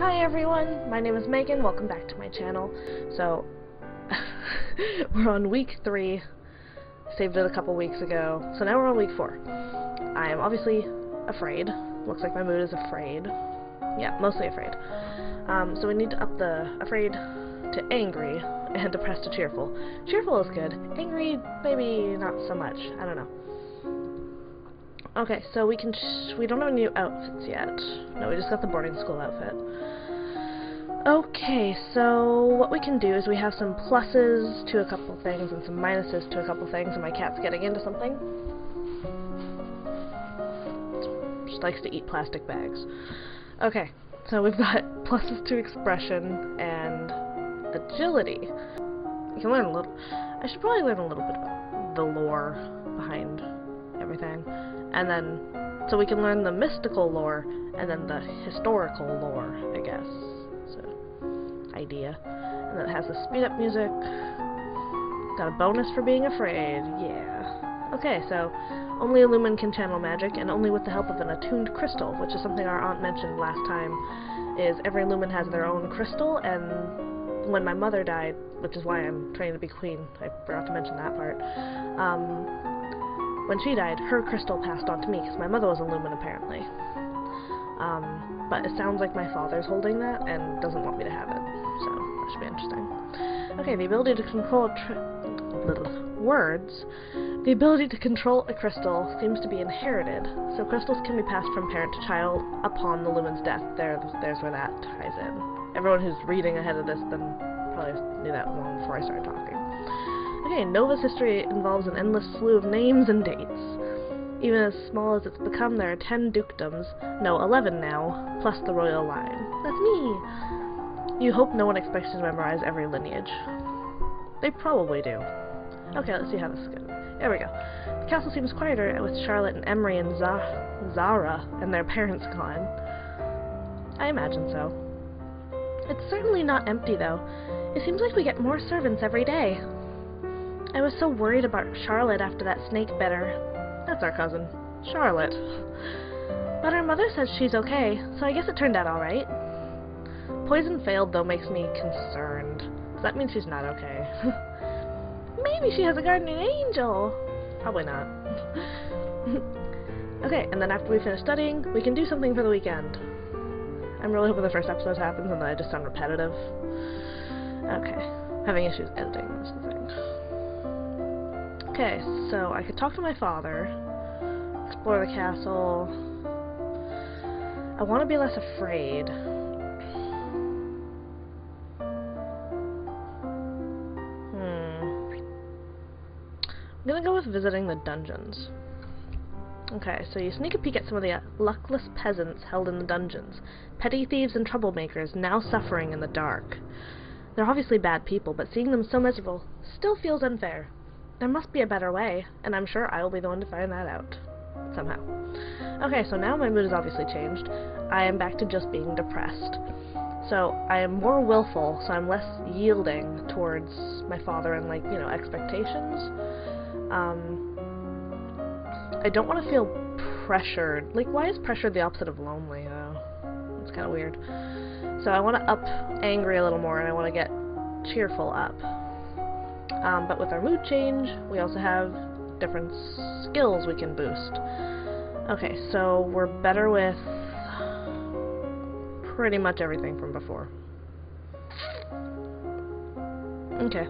Hi everyone, my name is Megan, welcome back to my channel. So, we're on week 3, saved it a couple weeks ago, so now we're on week 4. I am obviously afraid, looks like my mood is afraid. Yeah, mostly afraid. So we need to up the afraid to angry, and depressed to cheerful. Cheerful is good, angry maybe not so much, I don't know. Okay, so we don't have new outfits yet. No, we just got the boarding school outfit. Okay, so what we can do is we have some pluses to a couple things and some minuses to a couple things, and my cat's getting into something. She likes to eat plastic bags. Okay, so we've got pluses to expression and agility. You can learn a little. I should probably learn a little bit about the lore behind everything. And then, so we can learn the mystical lore, and then the historical lore, I guess. So, idea. And then it has the speed up music. Got a bonus for being afraid, yeah. Okay, so, only a Lumen can channel magic, and only with the help of an attuned crystal, which is something our aunt mentioned last time, is every Lumen has their own crystal, and when my mother died, which is why I'm training to be queen, I forgot to mention that part, when she died, her crystal passed on to me, because my mother was a Lumen, apparently. But it sounds like my father's holding that, and doesn't want me to have it, so that should be interesting. Okay, the ability to control The ability to control a crystal seems to be inherited, so crystals can be passed from parent to child upon the Lumen's death. There's where that ties in. Everyone who's reading ahead of this then probably knew that long before I started talking. Okay, Nova's history involves an endless slew of names and dates. Even as small as it's become, there are 10 dukedoms, no, 11 now, plus the royal line. That's me! You hope no one expects you to memorize every lineage. They probably do. Okay, let's see how this is going. There we go. The castle seems quieter with Charlotte and Emery and Zara and their parents gone. I imagine so. It's certainly not empty, though. It seems like we get more servants every day. I was so worried about Charlotte after that snake bit her. That's our cousin, Charlotte. But her mother says she's okay, so I guess it turned out alright. Poison failed, though, makes me concerned. Does that mean she's not okay? Maybe she has a guardian angel! Probably not. Okay, and then after we finish studying, we can do something for the weekend. I'm really hoping the first episode happens and then I just sound repetitive. Okay. Having issues editing, that's the thing. Okay, so I could talk to my father, explore the castle. I want to be less afraid. I'm gonna go with visiting the dungeons. Okay, so you sneak a peek at some of the luckless peasants held in the dungeons. Petty thieves and troublemakers now suffering in the dark. They're obviously bad people, but seeing them so miserable still feels unfair. There must be a better way, and I'm sure I will be the one to find that out. Somehow. Okay, so now my mood has obviously changed. I am back to just being depressed. So, I am more willful, so I'm less yielding towards my father and, like, you know, expectations. I don't want to feel pressured. Like, why is pressure the opposite of lonely, though? It's kind of weird. So I want to up angry a little more, and I want to get cheerful up. But with our mood change, we also have different skills we can boost. Okay, so we're better with pretty much everything from before. Okay.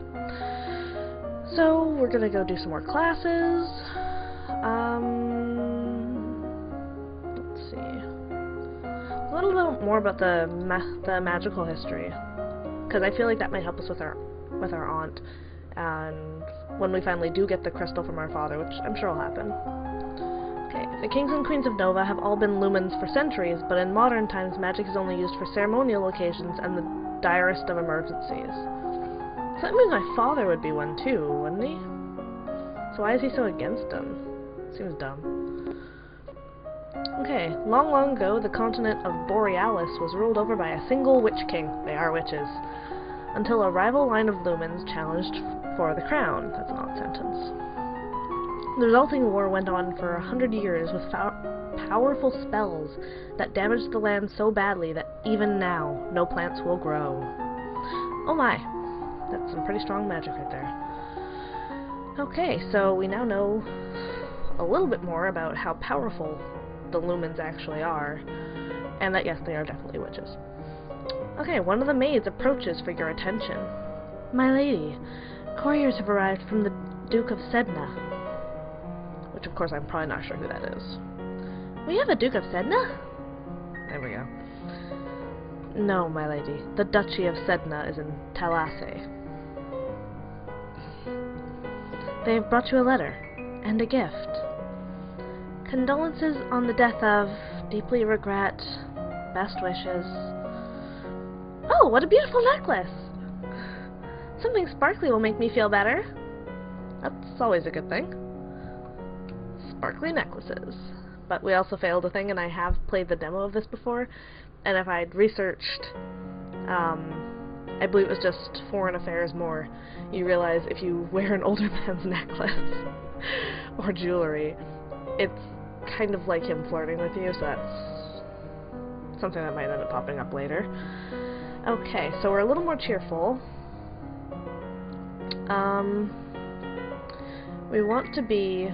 So, we're gonna go do some more classes. Let's see. A little bit more about the magical history, because I feel like that might help us with our aunt. And when we finally do get the crystal from our father, which I'm sure will happen. Okay, the kings and queens of Nova have all been lumens for centuries, but in modern times magic is only used for ceremonial occasions and the direst of emergencies. So that means my father would be one too, wouldn't he? So why is he so against them? Seems dumb. Okay, long, long ago, the continent of Borealis was ruled over by a single witch king. They are witches. Until a rival line of lumens challenged for the crown. That's an odd sentence. The resulting war went on for 100 years with powerful spells that damaged the land so badly that even now, no plants will grow. Oh my, that's some pretty strong magic right there. Okay, so we now know a little bit more about how powerful the lumens actually are, and that yes, they are definitely witches. Okay, one of the maids approaches for your attention. My lady, couriers have arrived from the Duke of Sedna. Which, of course, I'm probably not sure who that is. We have a Duke of Sedna? There we go. No, my lady. The Duchy of Sedna is in Talasse. They have brought you a letter, and a gift. Condolences on the death of, deeply regret, best wishes. Oh, what a beautiful necklace! Something sparkly will make me feel better. That's always a good thing. Sparkly necklaces. But we also failed a thing, and I have played the demo of this before, and if I'd researched, I believe it was just Foreign Affairs more, you realize if you wear an older man's necklace or jewelry, it's kind of like him flirting with you, so that's something that might end up popping up later. Okay, so we're a little more cheerful. We want to be,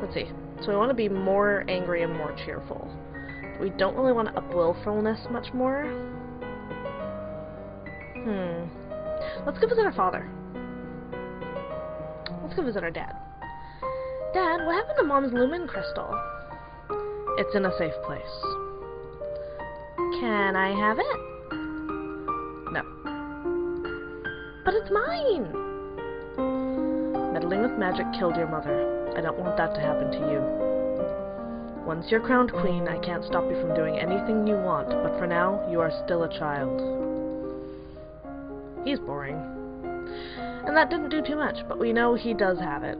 let's see, so we want to be more angry and more cheerful. We don't really want to up willfulness much more. Let's go visit our father. Let's go visit our dad. Dad, what happened to Mom's lumen crystal? It's in a safe place. Can I have it? No. But it's mine! Meddling with magic killed your mother. I don't want that to happen to you. Once you're crowned queen, I can't stop you from doing anything you want, but for now, you are still a child. He's boring. And that didn't do too much, but we know he does have it.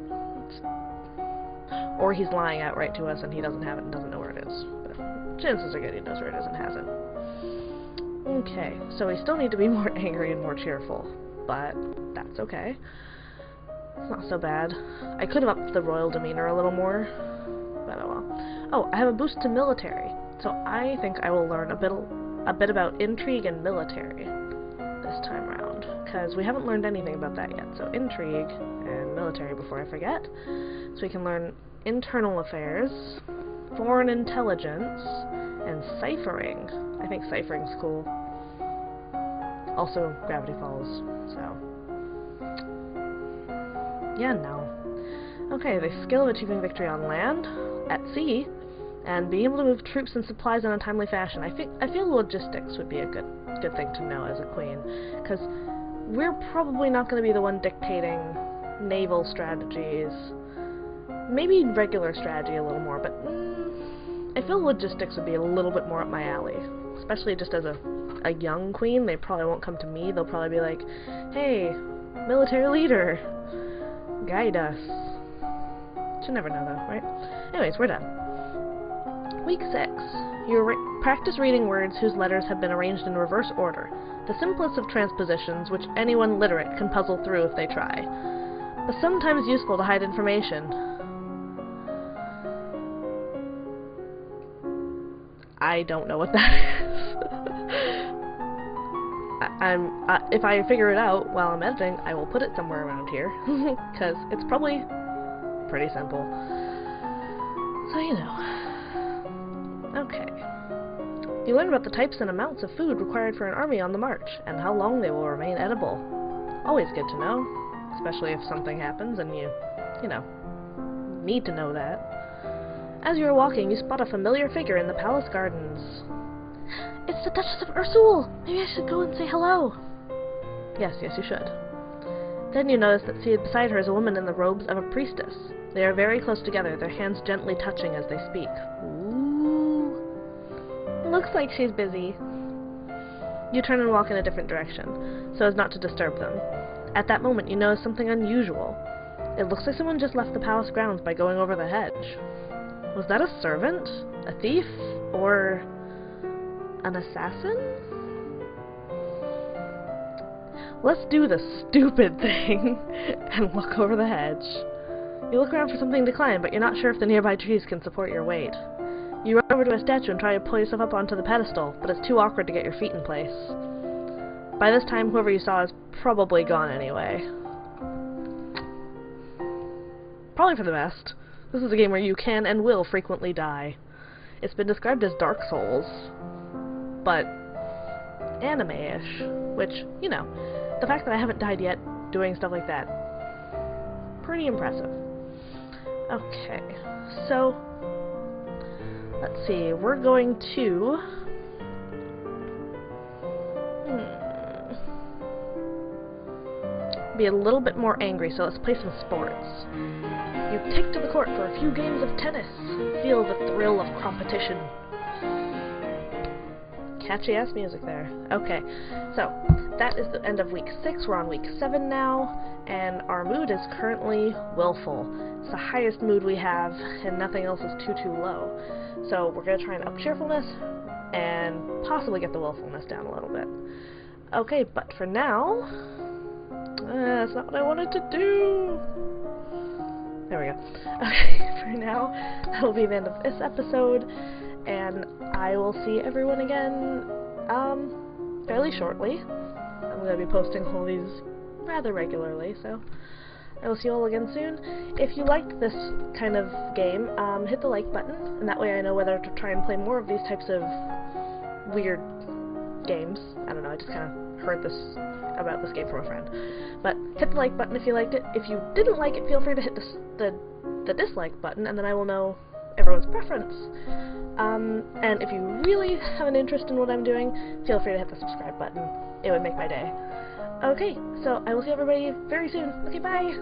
Or he's lying outright to us and he doesn't have it and doesn't know where it is. But chances are good he knows where it is and hasn't. Okay, so we still need to be more angry and more cheerful, but that's okay. It's not so bad. I could have upped the royal demeanor a little more, but oh well. Oh, I have a boost to military, so I think I will learn a bit about intrigue and military this time around, because we haven't learned anything about that yet. So intrigue and military before I forget. So we can learn internal affairs, foreign intelligence, and ciphering. I think ciphering's cool. Also Gravity Falls, so yeah, no. Okay, the skill of achieving victory on land, at sea, and being able to move troops and supplies in a timely fashion. I feel logistics would be a good thing to know as a queen, because we're probably not going to be the one dictating naval strategies. Maybe regular strategy a little more, but I feel logistics would be a little bit more up my alley, especially just as a young queen. They probably won't come to me. They'll probably be like, hey, military leader, guide us. Should never know though, right? Anyways, we're done. Week 6. You practice reading words whose letters have been arranged in reverse order, the simplest of transpositions which anyone literate can puzzle through if they try, but sometimes useful to hide information. I don't know what that is. If I figure it out while I'm editing, I will put it somewhere around here, because it's probably pretty simple. So, you know. Okay. You learn about the types and amounts of food required for an army on the march, and how long they will remain edible. Always good to know, especially if something happens and you know, need to know that. As you are walking, you spot a familiar figure in the palace gardens. It's the Duchess of Ursul! Maybe I should go and say hello. Yes, you should. Then you notice that seated beside her is a woman in the robes of a priestess. They are very close together, their hands gently touching as they speak. Ooh. Looks like she's busy. You turn and walk in a different direction, so as not to disturb them. At that moment, you notice something unusual. It looks like someone just left the palace grounds by going over the hedge. Was that a servant? A thief? Or an assassin? Let's do the stupid thing and look over the hedge. You look around for something to climb, but you're not sure if the nearby trees can support your weight. You run over to a statue and try to pull yourself up onto the pedestal, but it's too awkward to get your feet in place. By this time, whoever you saw is probably gone anyway. Probably for the best. This is a game where you can and will frequently die. It's been described as Dark Souls, but anime-ish, which, you know, the fact that I haven't died yet doing stuff like that, pretty impressive. Okay, so let's see, we're going to be a little bit more angry, so let's play some sports. You take to the court for a few games of tennis. Feel the thrill of competition. Catchy-ass music there. Okay, so that is the end of week 6. We're on week 7 now, and our mood is currently willful. It's the highest mood we have, and nothing else is too low. So we're going to try and up cheerfulness, and possibly get the willfulness down a little bit. Okay, but for now, that's not what I wanted to do. There we go. Okay, for now, that'll be the end of this episode, and I will see everyone again, fairly shortly. I'm going to be posting all these rather regularly, so I will see you all again soon. If you liked this kind of game, hit the like button, and that way I know whether to try and play more of these types of weird games. I don't know, I just kind of heard about this game from a friend. But hit the like button if you liked it. If you didn't like it, feel free to hit the dislike button, and then I will know everyone's preference. And if you really have an interest in what I'm doing, feel free to hit the subscribe button. It would make my day. Okay, so I will see everybody very soon. Okay, bye!